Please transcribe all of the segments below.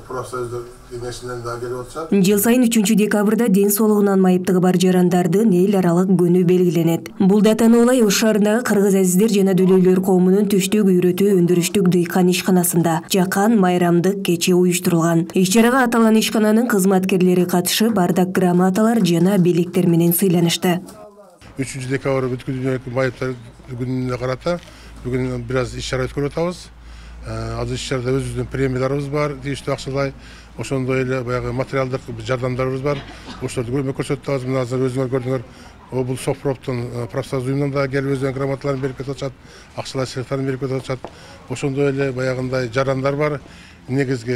профсоюздар демесинен да келип атышат. Жыл сайын 3-декабрда ден соолугунан майыптыгы бар жарандардын эл аралык күнү белгиленет. Бул датаны улай Ош шаарындагы кыргыз азиздер жана дүлөйлөр коомунун түштүк үйрөтүү өндүрүштүк дыйкан ишканасында жакан майрамдык кече уюштурулган. Иш-чарага аталган ишкананын кызматкерлери катышып, бардак грамоталар жана белектер менен сыйланышты. 3 декабрь бүткүл дүйнөлүк майыптар күнүнө карата бүгүн бир аз иш-чара өткөрүп атабыз. Азыр иш-чарада өзүбүздүн премияларыбыз бар, тийиштүү акчалай. Ошондой эле баягы материалдык жардамдарыбыз бар. Ошолорду көмөк көрсөтүп атабыз. Мына азыр өзүңөр көрдүңөр. Бул Софпроптун профсоюз уюмунан да келип өзүнүн грамоталарын берип кетип атышат, акчалай сыйлыктарын берип кетип атышат. Ошондой эле баягындай жарандар бар. Негизги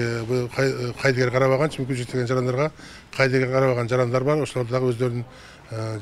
кайдыгер карабаган, мүмкүнчүлүк деген жарандарга кайдыгер карабаган жарандар бар. Ошолор дагы өздөрүнүн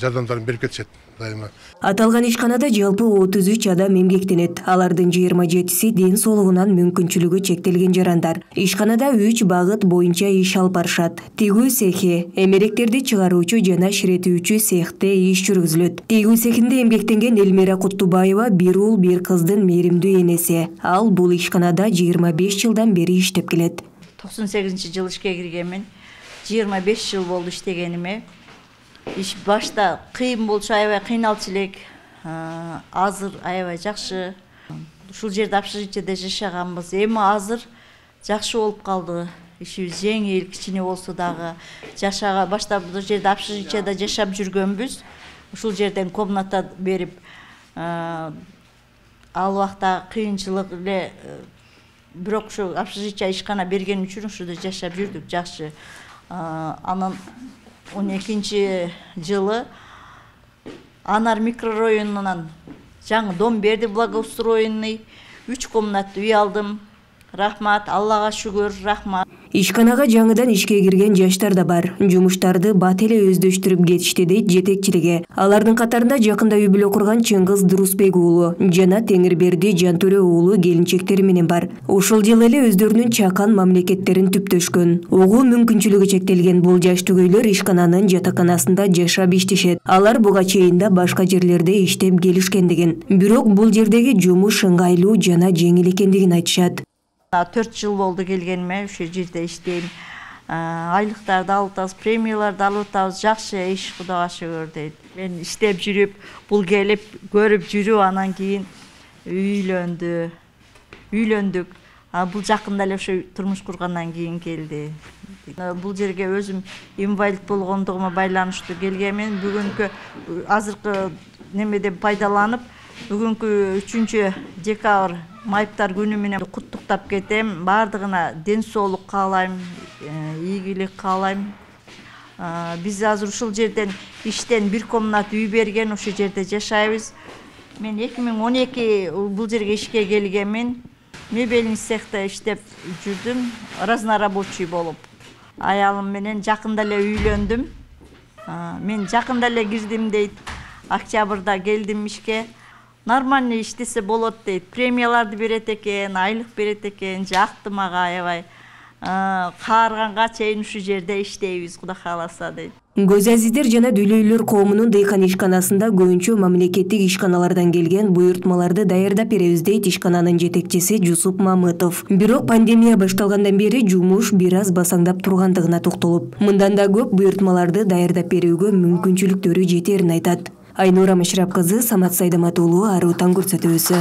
жардамдарын берип кетишет дайыма. Аталган ишканада жалпы 33 адам эмгектенет. Алардын 27си ден соолугунан мүмкүнчүлүгү чектелген жарандар. Ишканада 3 багыт боюнча иш алып барышат. Тигүү цехи, эмеректерди чыгаруучу жана ширетүүчү цехте иш жүргүзүлөт. Тигүү цехинде эмгектенген Элмира Куттубаева бир уул бир кыздын мээримдүү энеси. Ал бул ишканада 25 жылдан бери иштеп келет. 98-жыл ишке киргенмин. 25 жыл болду иштегениме. Иш башта кыйын болчу, аябай кыйналчу элек. Азыр аябай жакшы. Ушул жерде общежитиеде жашаганбыз. Эми азыр жакшы болуп калды. Ишибиз жеңил, кичине болсо дагы. Жашага башта бул жерде общежитиеде жашап жүргөнбүз. Ушул жерден комната берип, ал убакта кыйынчылык эле. Бирок ушу общежитие ишкана берген үчүн ушуда жашап жүрдүк, жакшы. Анан 12-жылы Анар микрорайонунан жаңы дом берди, благоустроенный. 3 комнатты үй алдым. Рахмат, Аллага шүгүр, рахмат. Ишканага жаңыдан ишке кирген жаштар да бар. Жумуштарды бат эле өздөштүрүп кетишти дейт жетекчилиги. Алардын катарында жакында үй бүлө курган Чыңгыз Дурусбек уулу жана Теңирберди Жантөрө уулу келинчектери менен бар. Ушул жылы эле өздөрүнүн чакан мамлекеттерин түптөшкөн. Угуу мүмкүнчүлүгү чектелген бул жаш түгөйлөр ишкананын жатаканасында жашап иштешет. Алар буга чейин да башка жерлерде иштеп келишкендигин. Бирок бул жердеги жумуш ыңгайлуу жана жеңил экендигин айтышат. 4 жыл болду келгениме, ушул жерде иштейм. Айлыктарды алып атабыз, премияларды алып атабыз. Жакшы иш, Кудайга шүгүр дейт. Мен иштеп жүрүп, бул келип көрүп жүрүп, анан кийин үйлөндүк. Бул жакында эле ошо турмуш кургандан кийин келди. Бул жерге өзүм инвалид болгондугума байланыштуу келгенмин. Бүгүнкү азыркы немеден пайдаланып, бүгүнкү 3 декабрь майыптар күнү менен куттуктап кетем. Бардыгына ден соолук каалайм, ийгилик каалайм. Биз азыр ушул жерден иштен бир комнат үй берген, ошол жерде жашайбыз. Мен 2012 бул жерге ишке келгенмин. Мебельный цехта иштеп жүрдүм, разнорабочий болуп. Аялым менен жакында эле үйлөндүм. Мен жакында эле кирдим дейт. Октябрда келдим ишке. Нормальный иштесе болот дейт. Премияларды берет экен, айлык берет экен, жакты мага аябай. Каарганга чейин ушу жерде иштейбиз, Кудай кааласа дейт. Көз азиздер жана дүлөйлөр коомунун дыйкан ишканасында көбүнчө мамлекеттик ишканалардан келген буйртмаларды даярдап беребиз дейт ишкананын жетекчиси Жусуп Мамытов. Бирок пандемия башталгандан бери жумуш бир аз басаңдап тургандыгына токтолуп, мындан да көп буйртмаларды даярдап берүүгө мүмкүнчүлүктөрү жетерин айтат. Айнура Машрап кызы, Самат Сайдамат уулу, Аруу таң көрсөтүүсү.